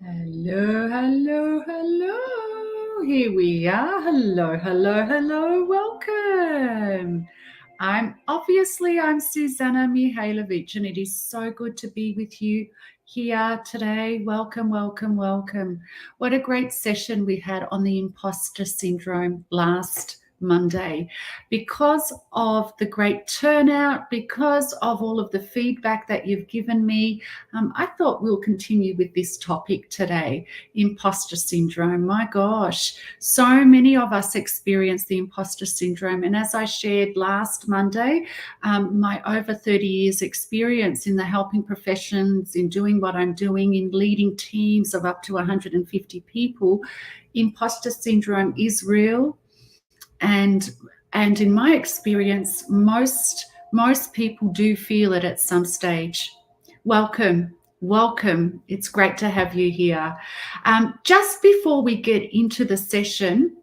Hello, hello, hello. Here we are. Hello, hello, hello. Welcome. I'm Suzana Mihajlovic, and it is so good to be with you here today. Welcome, welcome, welcome. What a great session we had on the imposter syndrome last Monday. Because of the great turnout, because of all of the feedback that you've given me, I thought we'll continue with this topic today, imposter syndrome. My gosh, so many of us experience the imposter syndrome. And as I shared last Monday, my over 30 years experience in the helping professions, in doing what I'm doing, in leading teams of up to 150 people, imposter syndrome is real. And in my experience, most people do feel it at some stage. Welcome. It's great to have you here. Just before we get into the session,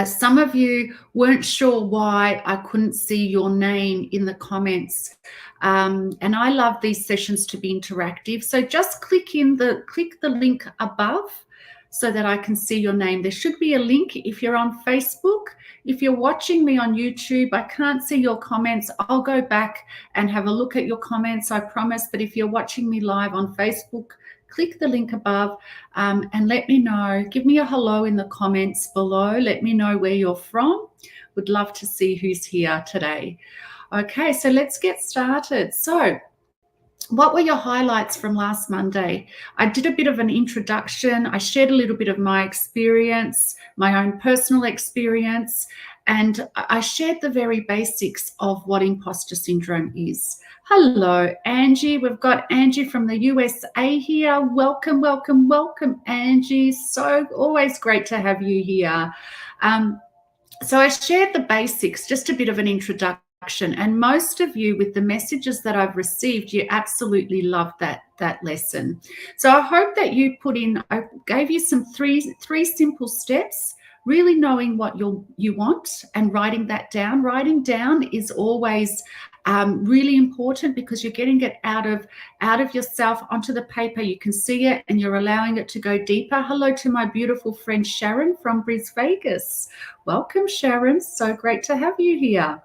Some of you weren't sure why I couldn't see your name in the comments. And I love these sessions to be interactive. So just click the link above so that I can see your name. There should be a link if you're on Facebook. If you're watching me on YouTube, I can't see your comments. I'll go back and have a look at your comments, I promise. But if you're watching me live on Facebook, click the link above and let me know. Give me a hello in the comments below. Let me know where you're from. Would love to see who's here today. Okay, so let's get started. So what were your highlights from last Monday? I did a bit of an introduction. I shared a little bit of my experience, my own personal experience, and I shared the very basics of what imposter syndrome is. Hello, Angie. We've got Angie from the USA here. Welcome, welcome, welcome, Angie. So always great to have you here. So I shared the basics, just a bit of an introduction. And most of you, with the messages that I've received, you absolutely loved that lesson. So I hope that you I gave you some three simple steps, really knowing what you want and writing that down. Writing down is always really important because you're getting it out of yourself onto the paper. You can see it and you're allowing it to go deeper. Hello to my beautiful friend Sharon from Brisbane, Vegas. Welcome, Sharon. So great to have you here.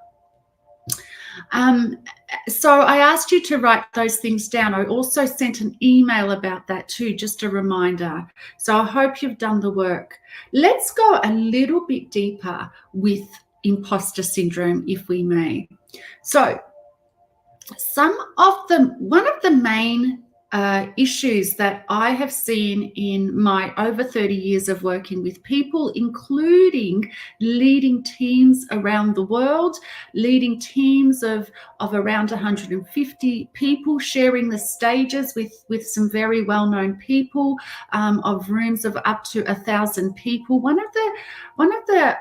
So I asked you to write those things down. I also sent an email about that too, just a reminder. So I hope you've done the work. Let's go a little bit deeper with imposter syndrome, if we may. So one of the main issues that I have seen in my over 30 years of working with people, including leading teams around the world, leading teams of around 150 people, sharing the stages with some very well-known people, of rooms of up to 1,000 people. One of the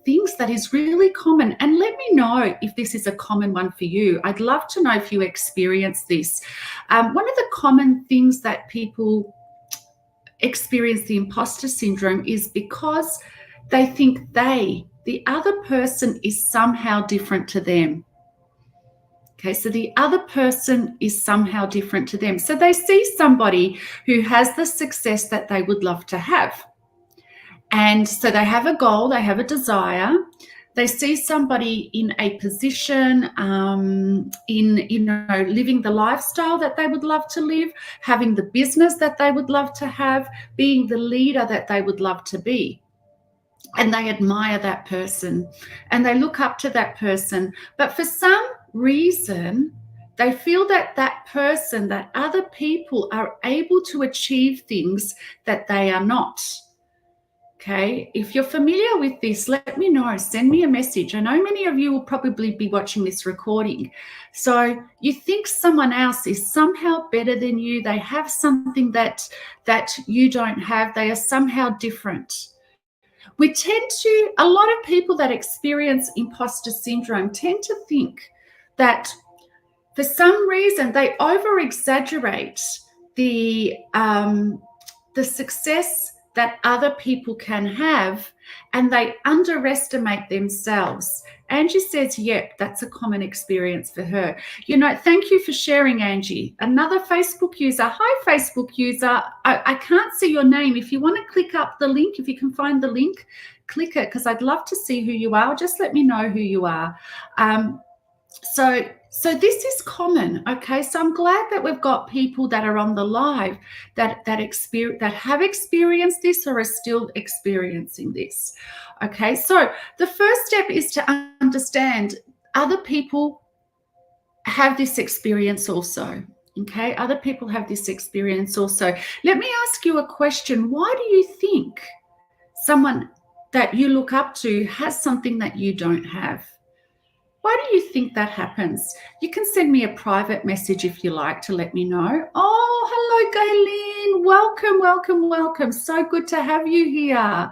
things that is really common, and let me know if this is a common one for you. I'd love to know if you experience this. One of the common things that people experience the imposter syndrome is because they think the other person is somehow different to them. Okay, so the other person is somehow different to them. So they see somebody who has the success that they would love to have. And so they have a goal, they have a desire. They see somebody in a position, living the lifestyle that they would love to live, having the business that they would love to have, being the leader that they would love to be. And they admire that person and they look up to that person. But for some reason, they feel that other people are able to achieve things that they are not. Okay, if you're familiar with this, let me know. Send me a message. I know many of you will probably be watching this recording. So you think someone else is somehow better than you. They have something that you don't have. They are somehow different. A lot of people that experience imposter syndrome tend to think that for some reason they over-exaggerate the success that other people can have, and they underestimate themselves. Angie says, yep, that's a common experience for her. Thank you for sharing, Angie. Another Facebook user. Hi, Facebook user. I can't see your name. If you want to click up the link, if you can find the link, click it, because I'd love to see who you are. Just let me know who you are. So this is common, okay? So I'm glad that we've got people that are on the live that have experienced this or are still experiencing this, okay? So the first step is to understand other people have this experience also, okay? Other people have this experience also. Let me ask you a question. Why do you think someone that you look up to has something that you don't have? Why do you think that happens? You can send me a private message if you like to let me know. Oh, hello, Gayleen. Welcome, welcome, welcome. So good to have you here.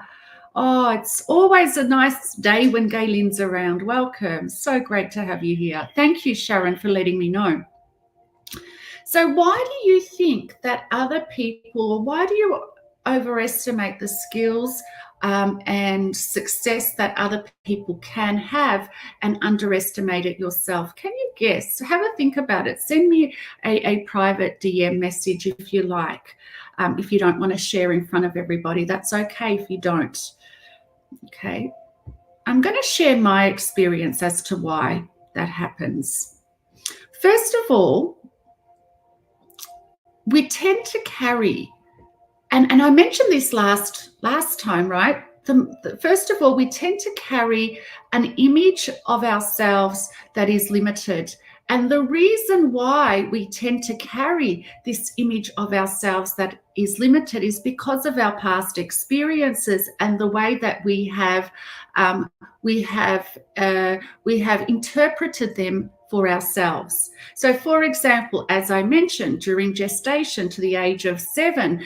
Oh, it's always a nice day when Gayleen's around. Welcome. So great to have you here. Thank you, Sharon, for letting me know. So why do you think that other people, or why do you overestimate the skills and success that other people can have and underestimate it yourself. Can you guess? Have a think about it. Send me a private DM message if you like. If you don't want to share in front of everybody, that's okay if you don't. Okay. I'm going to share my experience as to why that happens. First of all, we tend to carry, and I mentioned this last time, right? First of all, we tend to carry an image of ourselves that is limited. And the reason why we tend to carry this image of ourselves that is limited is because of our past experiences and the way that we have interpreted them for ourselves. So, for example, as I mentioned, during gestation to the age of 7,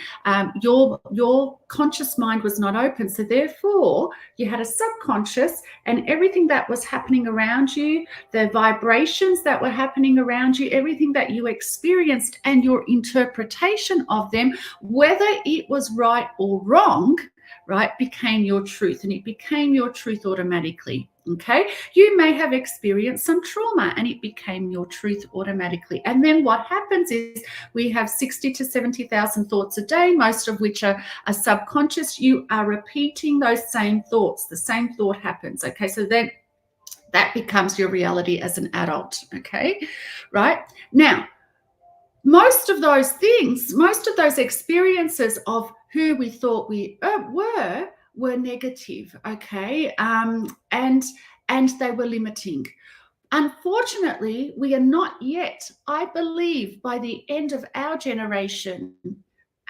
your conscious mind was not open. So therefore, you had a subconscious, and everything that was happening around you, the vibrations that were happening around you, everything that you experienced and your interpretation of them, whether it was right or wrong, right, became your truth, and it became your truth automatically. Okay, you may have experienced some trauma and it became your truth automatically. And then what happens is we have 60 to 70,000 thoughts a day, most of which are subconscious. You are repeating those same thoughts. The same thought happens. Okay, so then that becomes your reality as an adult. Okay, right now, most of those things, most of those experiences of who we thought we were negative, okay, and they were limiting. Unfortunately, we are not yet, I believe, by the end of our generation,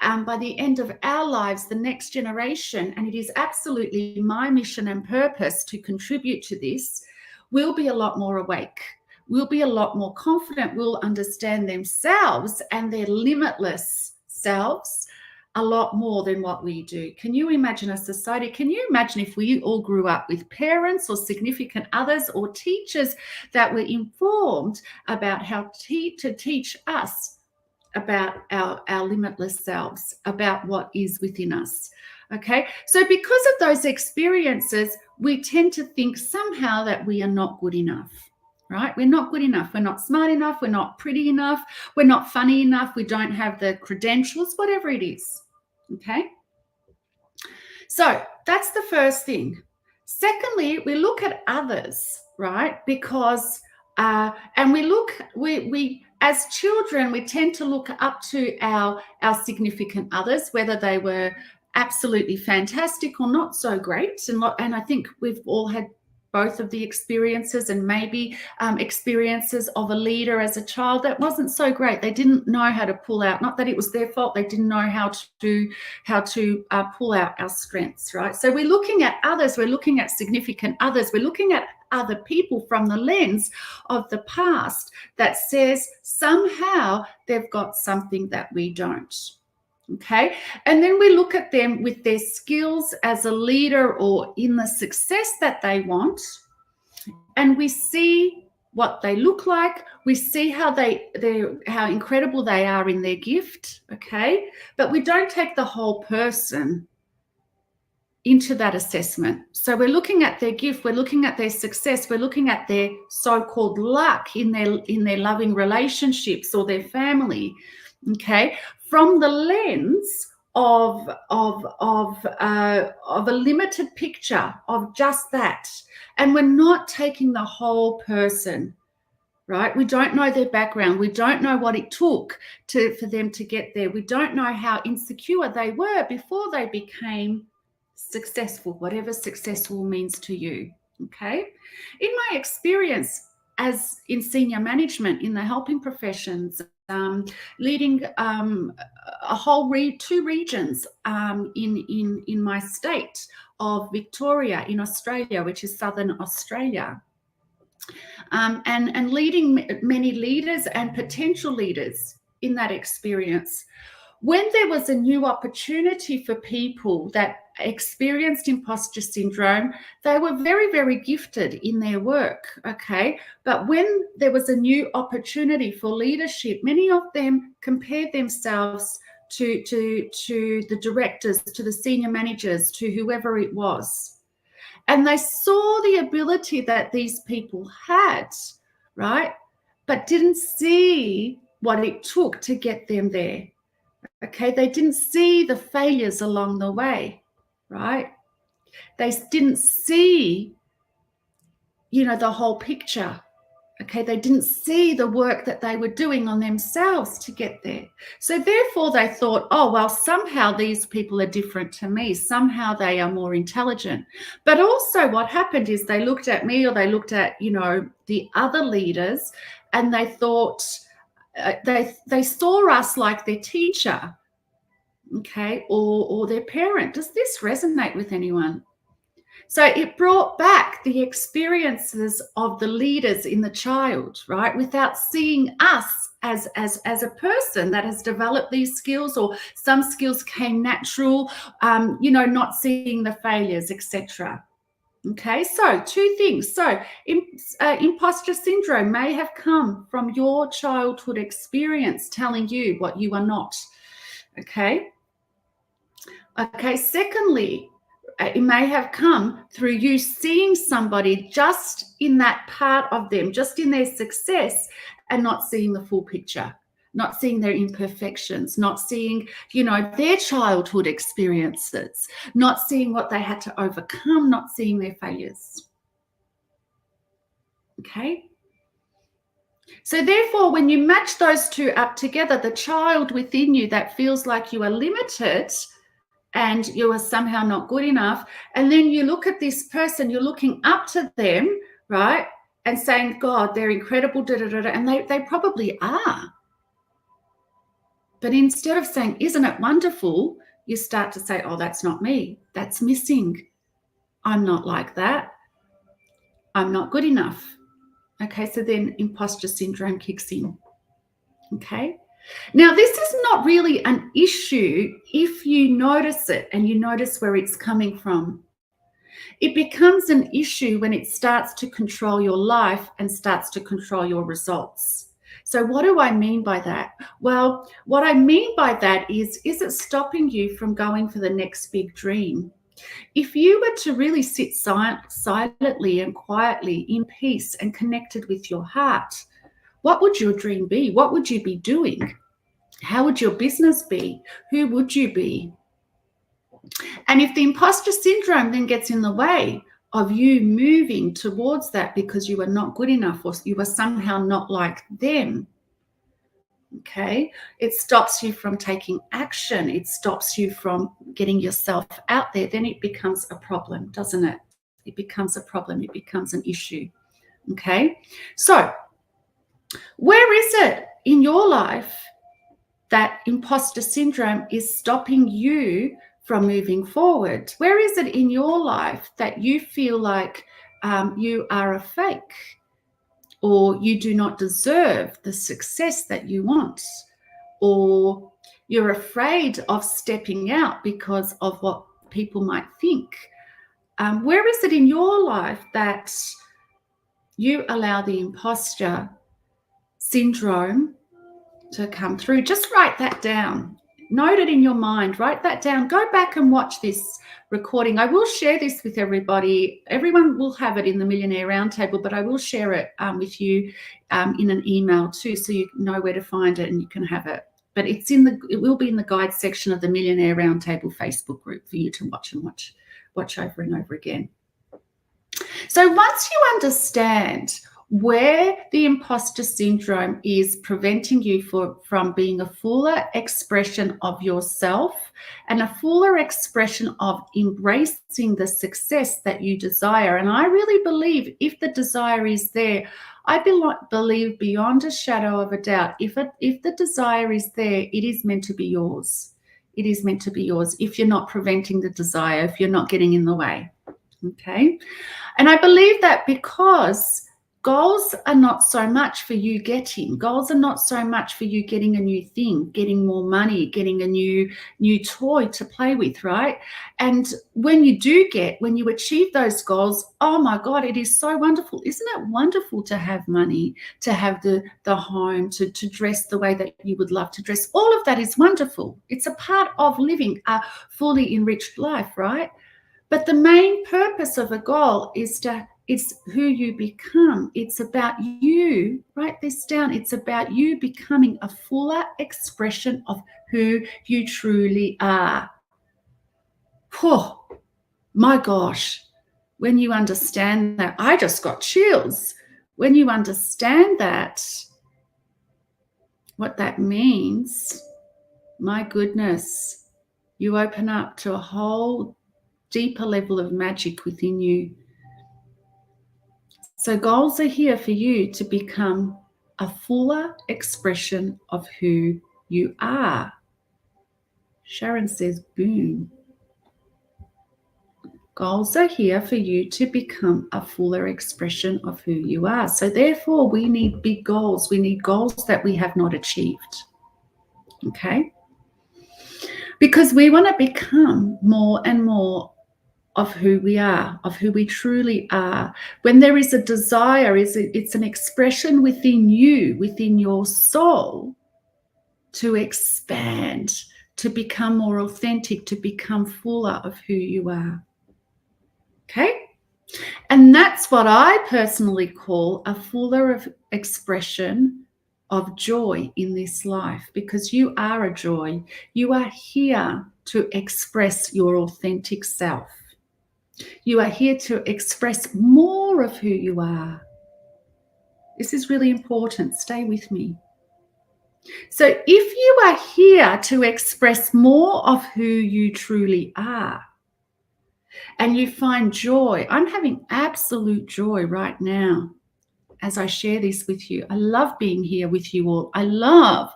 by the end of our lives, the next generation, and it is absolutely my mission and purpose to contribute to this, will be a lot more awake. We'll be a lot more confident. We'll understand themselves and their limitless selves a lot more than what we do. Can you imagine a society? Can you imagine if we all grew up with parents or significant others or teachers that were informed about how to teach us about our limitless selves, about what is within us? Okay, so because of those experiences, we tend to think somehow that we are not good enough. Right? We're not good enough. We're not smart enough. We're not pretty enough. We're not funny enough. We don't have the credentials, whatever it is. Okay? So that's the first thing. Secondly, we look at others, right? Because, and we as children, we tend to look up to our significant others, whether they were absolutely fantastic or not so great. And I think we've all had both of the experiences, and maybe experiences of a leader as a child that wasn't so great. They didn't know how to pull out, not that it was their fault, they didn't know how to pull out our strengths, right? So we're looking at others, we're looking at significant others, we're looking at other people from the lens of the past that says somehow they've got something that we don't. Okay, and then we look at them with their skills as a leader or in the success that they want, and we see what they look like. We see how how incredible they are in their gift. Okay, but we don't take the whole person into that assessment. So we're looking at their gift, we're looking at their success, we're looking at their so-called luck in their loving relationships or their family. Okay, from the lens of a limited picture of just that, and we're not taking the whole person, right? We don't know their background, we don't know what it took for them to get there, we don't know how insecure they were before they became successful, whatever successful means to you. Okay, in my experience as in senior management in the helping professions, leading a whole two regions in my state of Victoria in Australia, which is Southern Australia, and leading many leaders and potential leaders in that experience. When there was a new opportunity for people that experienced imposter syndrome, they were very, very gifted in their work, okay? But when there was a new opportunity for leadership, many of them compared themselves to the directors, to the senior managers, to whoever it was. And they saw the ability that these people had, right? But didn't see what it took to get them there. Okay, they didn't see the failures along the way, right? They didn't see, the whole picture. Okay, they didn't see the work that they were doing on themselves to get there. So therefore they thought, oh, well, somehow these people are different to me. Somehow they are more intelligent. But also what happened is they looked at me, or they looked at, the other leaders, and they thought, they saw us like their teacher, okay, or their parent. Does this resonate with anyone? So it brought back the experiences of the leaders in the child, right? Without seeing us as a person that has developed these skills, or some skills came natural, not seeing the failures, etc. Okay, so two things. So imposter syndrome may have come from your childhood experience telling you what you are not. Okay. Okay, secondly, it may have come through you seeing somebody just in that part of them, just in their success, and not seeing the full picture, not seeing their imperfections, not seeing, their childhood experiences, not seeing what they had to overcome, not seeing their failures. Okay? So therefore, when you match those two up together, the child within you that feels like you are limited and you are somehow not good enough, and then you look at this person, you're looking up to them, right, and saying, God, they're incredible, and they probably are. But instead of saying, isn't it wonderful, you start to say, oh, that's not me, that's missing, I'm not like that, I'm not good enough. Okay, so then imposter syndrome kicks in. Okay. Now, this is not really an issue if you notice it and you notice where it's coming from. It becomes an issue when it starts to control your life and starts to control your results. So what do I mean by that? Well, what I mean by that is it stopping you from going for the next big dream? If you were to really sit silently and quietly in peace and connected with your heart, what would your dream be? What would you be doing? How would your business be? Who would you be? And if the imposter syndrome then gets in the way of you moving towards that because you are not good enough, or you are somehow not like them, okay, it stops you from taking action. It stops you from getting yourself out there. Then it becomes a problem, doesn't it? It becomes a problem. It becomes an issue. Okay, so where is it in your life that imposter syndrome is stopping you from moving forward? Where is it in your life that you feel like you are a fake, or you do not deserve the success that you want, or you're afraid of stepping out because of what people might think? Where is it in your life that you allow the imposter syndrome to come through? Just write that down. Note it in your mind. Write that down. Go back and watch this recording. I will share this with everybody. Everyone will have it in the Millionaire Roundtable, but I will share it with you in an email too, so you know where to find it and you can have it. But it will be in the guide section of the Millionaire Roundtable Facebook group for you to watch over and over again. So once you understand where the imposter syndrome is preventing you from being a fuller expression of yourself and a fuller expression of embracing the success that you desire. And I really believe if the desire is there, I believe beyond a shadow of a doubt, if the desire is there, it is meant to be yours. It is meant to be yours if you're not preventing the desire, if you're not getting in the way. Okay. And I believe that because Goals are not so much for you getting. Goals are not so much for you getting a new thing, getting more money, getting a new toy to play with, right? And when you achieve those goals, oh my God, it is so wonderful. Isn't it wonderful to have money, to have the home, to dress the way that you would love to dress? All of that is wonderful. It's a part of living a fully enriched life, right? But the main purpose of a goal is it's who you become. It's about you. Write this down. It's about you becoming a fuller expression of who you truly are. Oh, my gosh. When you understand that, I just got chills. When you understand that, what that means, my goodness, you open up to a whole deeper level of magic within you. So goals are here for you to become a fuller expression of who you are. Sharon says, boom. Goals are here for you to become a fuller expression of who you are. So therefore, we need big goals. We need goals that we have not achieved. Okay? Because we want to become more and more of who we are, of who we truly are. When there is a desire, it's an expression within you, within your soul, to expand, to become more authentic, to become fuller of who you are. Okay? And that's what I personally call a fuller expression of joy in this life, because you are a joy. You are here to express your authentic self. You are here to express more of who you are. This is really important. Stay with me. So if you are here to express more of who you truly are, and you find joy, I'm having absolute joy right now as I share this with you. I love being here with you all. I love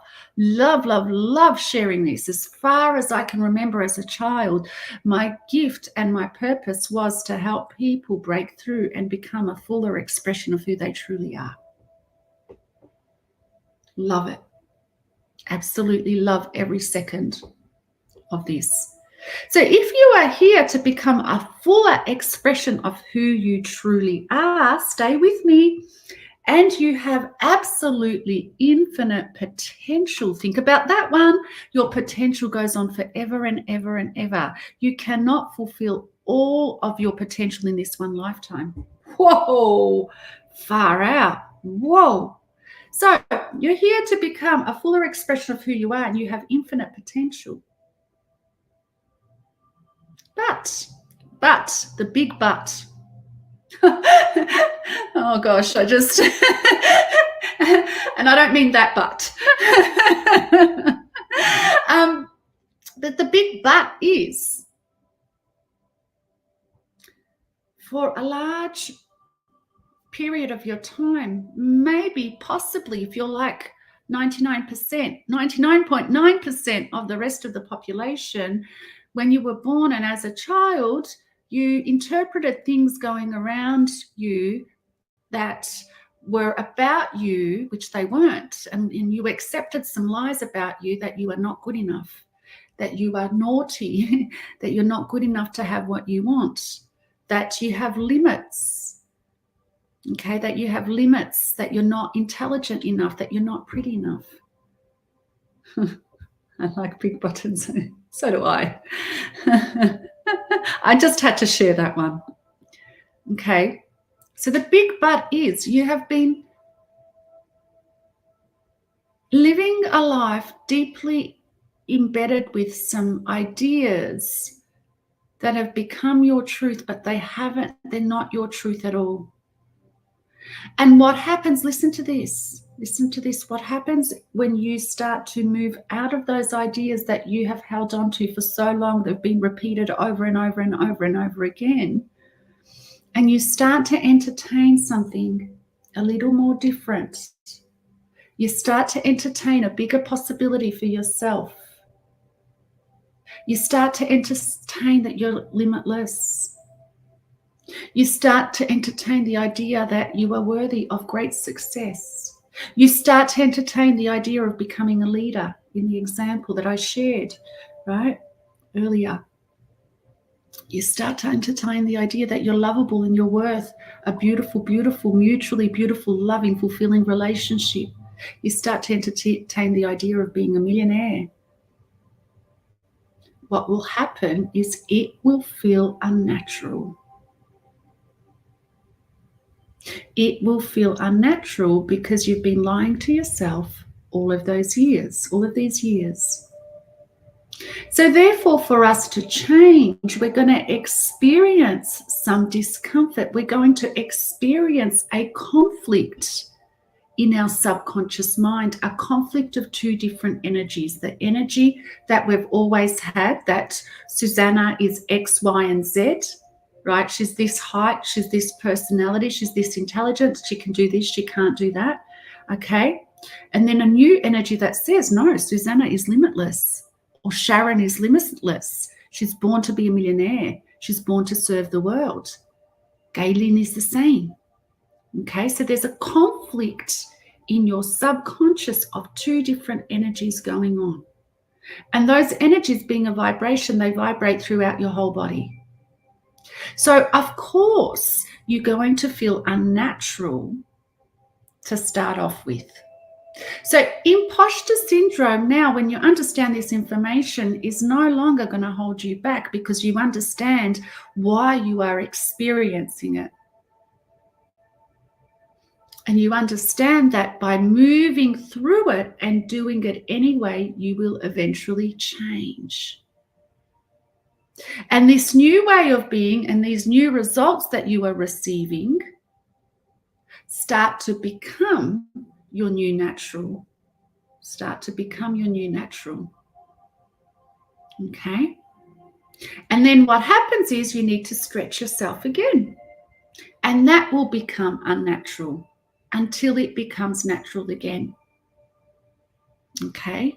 sharing this. As far as I can remember as a child, my gift and my purpose was to help people break through and become a fuller expression of who they truly are. Love it. Absolutely love every second of this. So if you are here to become a fuller expression of who you truly are, stay with me. And you have absolutely infinite potential. Think about that one. Your potential goes on forever and ever and ever. You cannot fulfill all of your potential in this one lifetime. Whoa, far out. Whoa. So you're here to become a fuller expression of who you are, and you have infinite potential. But, the big but. Oh gosh, I just and I don't mean that but. The big but is, for a large period of your time, maybe possibly if you're like 99.9% of the rest of the population, when you were born and as a child, you interpreted things going around you that were about you, which they weren't. And you accepted some lies about you, that you are not good enough, that you are naughty, that you're not good enough to have what you want, that you have limits, okay, that you have limits, that you're not intelligent enough, that you're not pretty enough. I like big buttons. So do I. I just had to share that one. Okay. So the big but is, you have been living a life deeply embedded with some ideas that have become your truth, but they're not your truth at all. And what happens, listen to this, what happens when you start to move out of those ideas that you have held on to for so long, they've been repeated over and over and over and over again, and you start to entertain something a little more different. You start to entertain a bigger possibility for yourself. You start to entertain that you're limitless. You start to entertain the idea that you are worthy of great success. You start to entertain the idea of becoming a leader in the example that I shared, right, earlier. You start to entertain the idea that you're lovable and you're worth a beautiful, beautiful, mutually beautiful, loving, fulfilling relationship. You start to entertain the idea of being a millionaire. What will happen is it will feel unnatural. It will feel unnatural because you've been lying to yourself all of these years. So therefore, for us to change, we're going to experience some discomfort. We're going to experience a conflict in our subconscious mind, a conflict of two different energies. The energy that we've always had, that Suzana is X, Y, and Z, right? She's this height, she's this personality, she's this intelligence, she can do this, she can't do that, okay? And then a new energy that says, no, Suzana is limitless, or Sharon is limitless. She's born to be a millionaire. She's born to serve the world. Galen is the same. Okay, so there's a conflict in your subconscious of two different energies going on. And those energies, being a vibration, they vibrate throughout your whole body. So, of course, you're going to feel unnatural to start off with. So imposter syndrome now, when you understand this information, is no longer going to hold you back because you understand why you are experiencing it. And you understand that by moving through it and doing it anyway, you will eventually change. And this new way of being and these new results that you are receiving start to become your new natural. Start to become your new natural. Okay? And then what happens is you need to stretch yourself again. And that will become unnatural until it becomes natural again. Okay?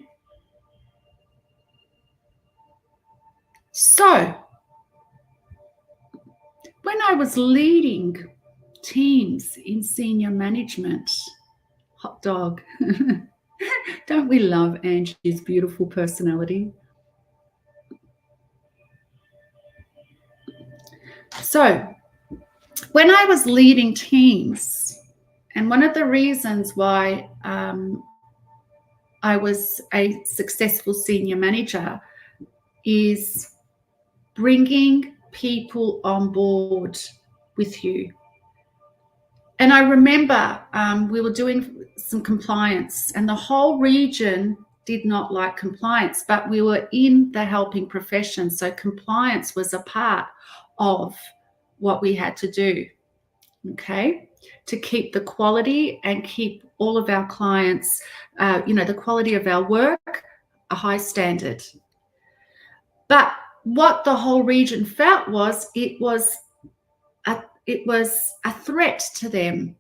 So, when I was leading teams in senior management, hot dog, don't we love Angie's beautiful personality? So, when I was leading teams, and one of the reasons why I was a successful senior manager is bringing people on board with you. And I remember we were doing some compliance, and the whole region did not like compliance, but we were in the helping profession. So compliance was a part of what we had to do, okay, to keep the quality and keep all of our clients, the quality of our work, a high standard. But what the whole region felt was it was a threat to them,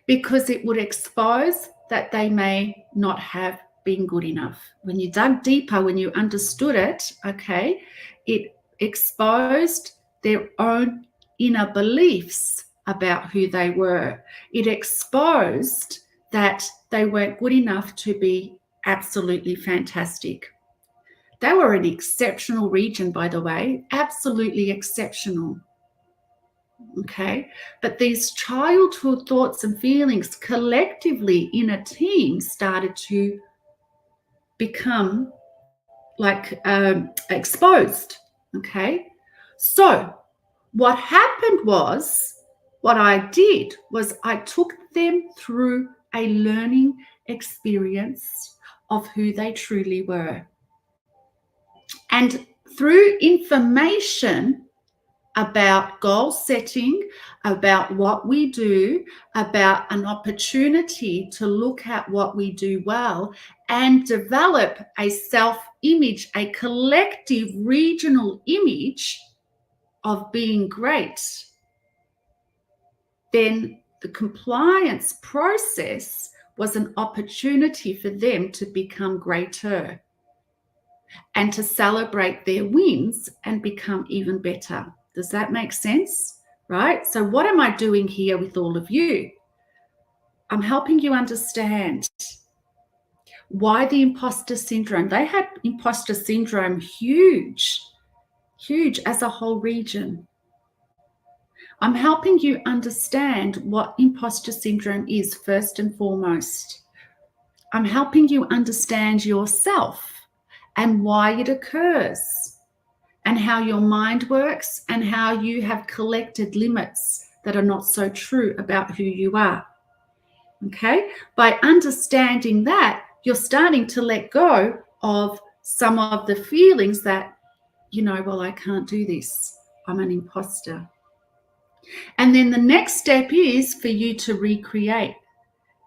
because it would expose that they may not have been good enough. When you dug deeper, when you understood it, okay, it exposed their own inner beliefs about who they were. It exposed that they weren't good enough to be absolutely fantastic. They were an exceptional region, by the way, absolutely exceptional. Okay, but these childhood thoughts and feelings collectively in a team started to become like exposed. Okay, so what happened was, what I did was I took them through a learning experience of who they truly were. And through information about goal setting, about what we do, about an opportunity to look at what we do well and develop a self-image, a collective regional image of being great, then the compliance process was an opportunity for them to become greater and to celebrate their wins and become even better. Does that make sense? Right? So what am I doing here with all of you? I'm helping you understand why the imposter syndrome. They had imposter syndrome huge as a whole region. I'm helping you understand what imposter syndrome is first and foremost. I'm helping you understand yourself and why it occurs and how your mind works and how you have collected limits that are not so true about who you are. Okay? By understanding that, you're starting to let go of some of the feelings that, well, I can't do this. I'm an imposter. And then the next step is for you to recreate.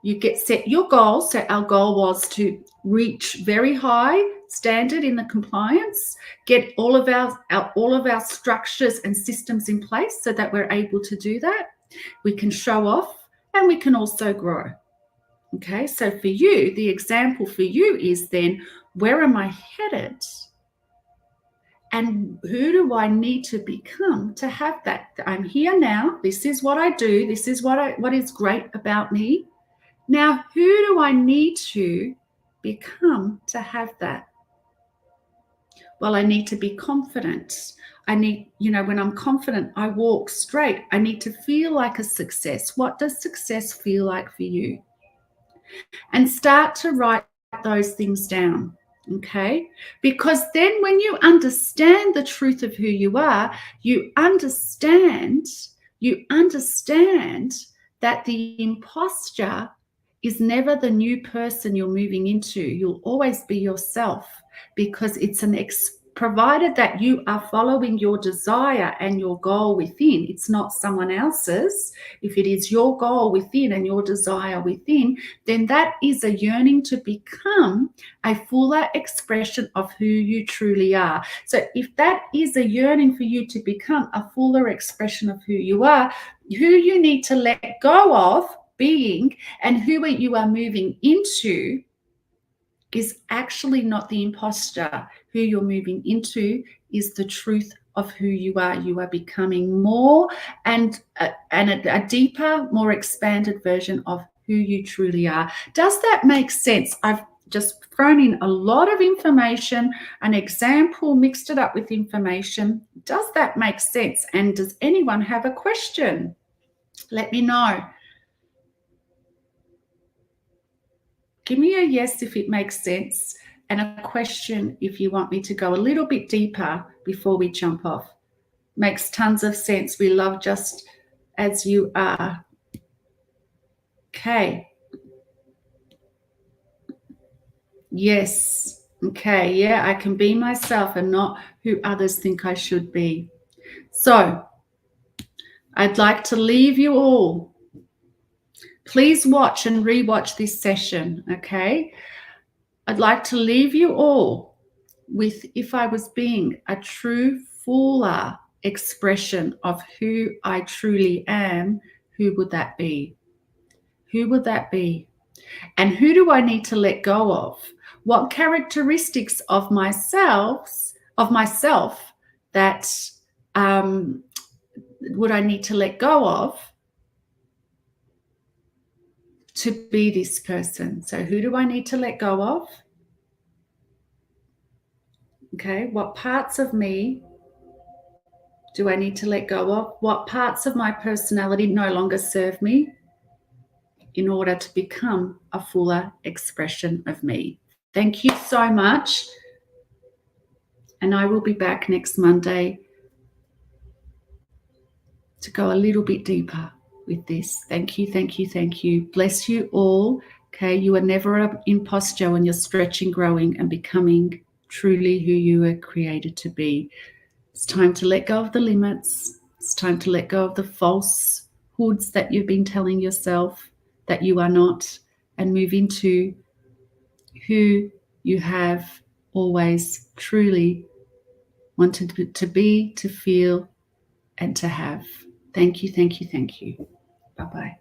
You set your goal. So our goal was to reach very high standard in the compliance, get all of our structures and systems in place so that we're able to do that. We can show off and we can also grow. Okay, so for you, the example for you is then, where am I headed? And who do I need to become to have that? I'm here now. This is what I do. This is what is great about me. Now, who do I need to become to have that? Well, I need to be confident. I need, when I'm confident, I walk straight. I need to feel like a success. What does success feel like for you? And start to write those things down. Okay? Because then when you understand the truth of who you are, you understand that the imposter is never the new person you're moving into. You'll always be yourself, because it's provided that you are following your desire and your goal within. It's not someone else's. If it is your goal within and your desire within, then that is a yearning to become a fuller expression of who you truly are. So if that is a yearning for you to become a fuller expression of who you are, who you need to let go of being and who you are moving into is actually not the imposter. Who you're moving into is the truth of who you are. You are becoming more and a deeper, more expanded version of who you truly are. Does that make sense? I've just thrown in a lot of information, an example, mixed it up with information. Does that make sense? And does anyone have a question? Let me know. Give me a yes if it makes sense, and a question if you want me to go a little bit deeper before we jump off. Makes tons of sense. We love just as you are. Okay. Yes. Okay. Yeah, I can be myself and not who others think I should be. So I'd like to leave you all. Please watch and rewatch this session, okay? I'd like to leave you all with, if I was being a true, fuller expression of who I truly am, who would that be? Who would that be? And who do I need to let go of? What characteristics of myself that would I need to let go of to be this person? So who do I need to let go of? Okay, what parts of me do I need to let go of? What parts of my personality no longer serve me in order to become a fuller expression of me? Thank you so much. And I will be back next Monday to go a little bit deeper with this. Thank you, thank you, thank you. Bless you all. Okay, you are never an imposter when you're stretching, growing, and becoming truly who you were created to be. It's time to let go of the limits. It's time to let go of the falsehoods that you've been telling yourself that you are not, and move into who you have always truly wanted to be, to feel, and to have. Thank you, thank you, thank you. Bye-bye.